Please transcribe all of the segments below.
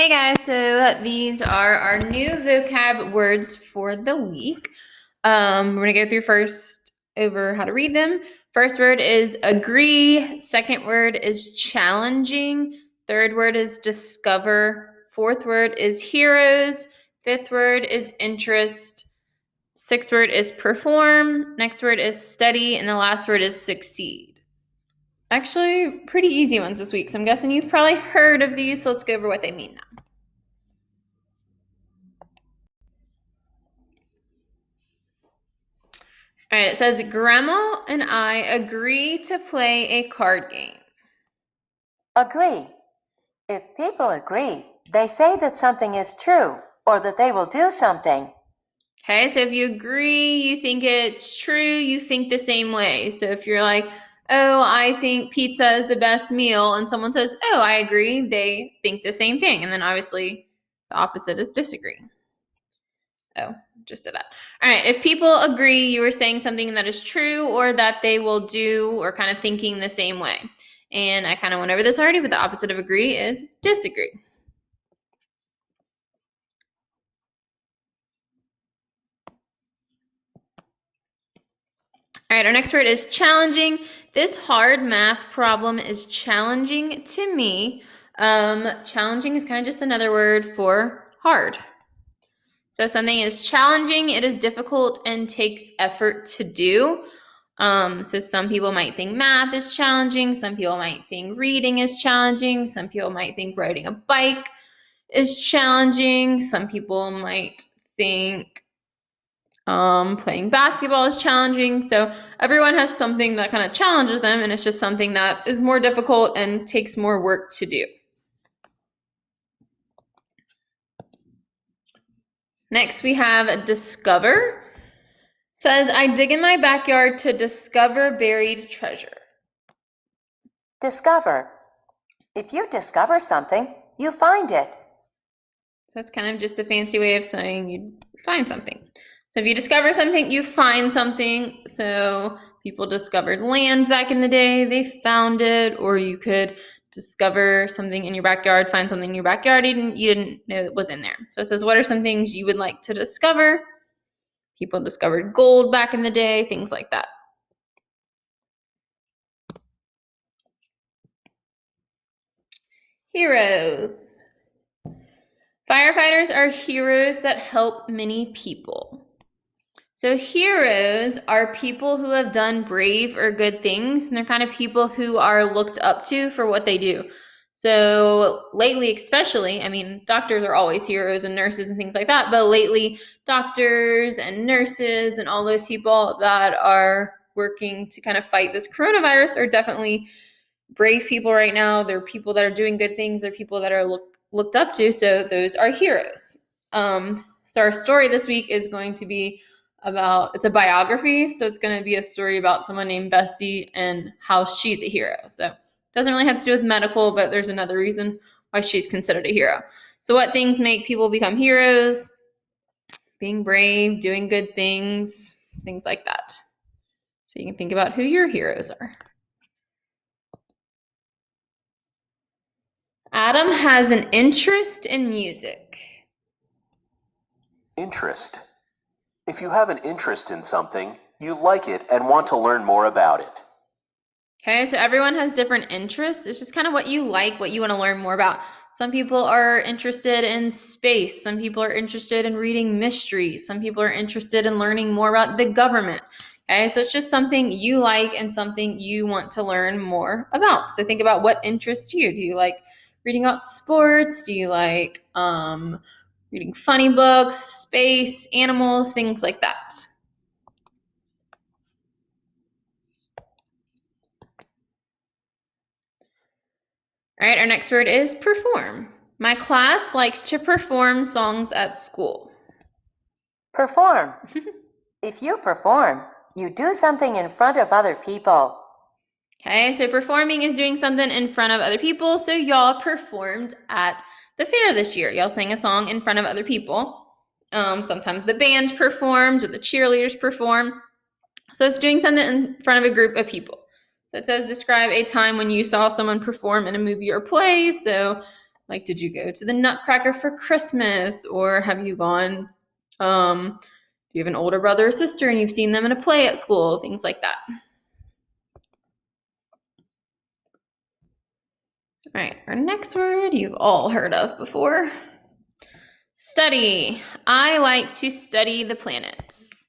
Hey guys, so these are our new vocab words for the week. We're going to go through first over how to read them. First word is agree. Second word is challenging. Third word is discover. Fourth word is heroes. Fifth word is interest. Sixth word is perform. Next word is study. And the last word is succeed. Actually, pretty easy ones this week, so I'm guessing you've probably heard of these, so let's go over what they mean now. All right, it says, Grandma and I agree to play a card game. Agree. If people agree, they say that something is true or that they will do something. Okay, so if you agree, you think it's true, you think the same way. So if you're like, oh, I think pizza is the best meal, and someone says, oh, I agree, they think the same thing. And then obviously the opposite is disagree. Oh, just did that. All right, if people agree, you are saying something that is true or that they will do or kind of thinking the same way. And I kind of went over this already, but the opposite of agree is disagree. All right, our next word is challenging. This hard math problem is challenging to me. Challenging is kind of just another word for hard. So something is challenging, it is difficult and takes effort to do. So some people might think math is challenging. Some people might think reading is challenging. Some people might think riding a bike is challenging. Some people might think playing basketball is challenging. So everyone has something that kind of challenges them, and it's just something that is more difficult and takes more work to do. Next, we have discover. It says, I dig in my backyard to discover buried treasure. Discover. If you discover something, you find it. So that's kind of just a fancy way of saying you find something. So if you discover something, you find something. So people discovered land back in the day, they found it, or you could discover something in your backyard, find something in your backyard you didn't know it was in there. So it says, what are some things you would like to discover? People discovered gold back in the day, things like that. Heroes. Firefighters are heroes that help many people. So heroes are people who have done brave or good things, and they're kind of people who are looked up to for what they do. So lately, especially, I mean, doctors are always heroes and nurses and things like that, but lately, doctors and nurses and all those people that are working to kind of fight this coronavirus are definitely brave people right now. They're people that are doing good things. They're people that are looked up to. So those are heroes. So our story this week is going to be it's a biography. So it's going to be a story about someone named Bessie and how she's a hero. So it doesn't really have to do with medical, but there's another reason why she's considered a hero. So what things make people become heroes? Being brave, doing good things like that. So you can think about who your heroes are. Adam has an interest in music. Interest. If you have an interest in something, you like it and want to learn more about it. Okay, so everyone has different interests. It's just kind of what you like, what you want to learn more about. Some people are interested in space. Some people are interested in reading mysteries. Some people are interested in learning more about the government. Okay, so it's just something you like and something you want to learn more about. So think about what interests you. Do you like reading about sports? Do you like reading funny books, space, animals, things like that? All right, our next word is perform. My class likes to perform songs at school. Perform. If you perform, you do something in front of other people. Okay, so performing is doing something in front of other people. So y'all performed at the fair this year. Y'all sang a song in front of other people. Sometimes the band performs or the cheerleaders perform. So it's doing something in front of a group of people. So it says describe a time when you saw someone perform in a movie or play. So Like, did you go to the Nutcracker for Christmas? Or have you gone, do you have an older brother or sister and you've seen them in a play at school? Things like that. All right, our next word you've all heard of before. Study. I like to study the planets.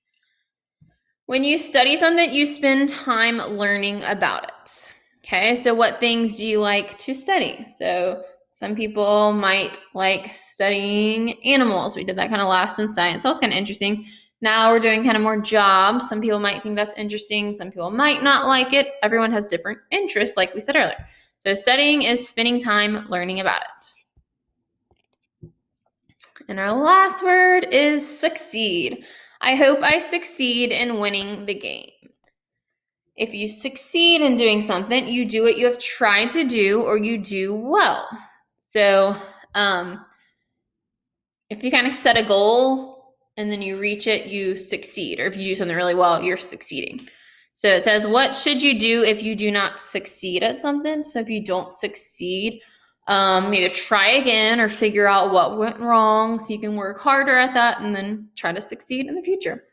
When you study something, you spend time learning about it. Okay, so what things do you like to study? So some people might like studying animals. We did that kind of last in science. That was kind of interesting. Now we're doing kind of more jobs. Some people might think that's interesting. Some people might not like it. Everyone has different interests, like we said earlier. So studying is spending time learning about it. And our last word is succeed. I hope I succeed in winning the game. If you succeed in doing something, you do what you have tried to do or you do well. So if you kind of set a goal and then you reach it, you succeed. Or if you do something really well, you're succeeding. So it says, what should you do if you do not succeed at something? So if you don't succeed, either try again or figure out what went wrong so you can work harder at that and then try to succeed in the future.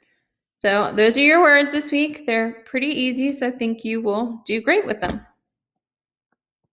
So those are your words this week. They're pretty easy, so I think you will do great with them.